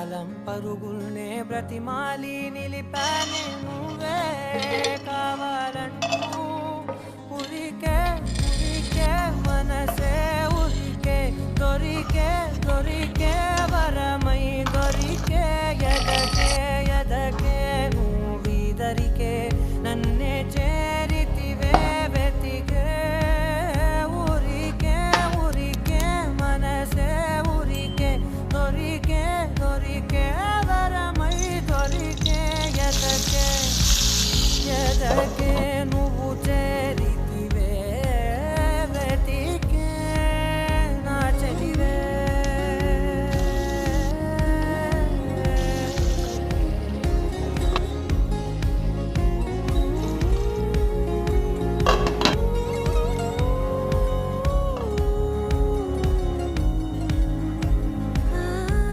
కాలం పరుగుల్నే బ్రతిమాలి నిలిపానే నువ్వే కావాలంటూ ఉరికే ఉరికే మనసే ఉరికే దొరికే దొరికే వరమై దొరికే ఎదకే ఎదకే నువ్విదరికే నన్నే చేరితివే వెతికే ఉరికే ఉరికే మనసే ఉరికే దొరికే దొరికే వరమై దొరికే ఎదకే ఎదకే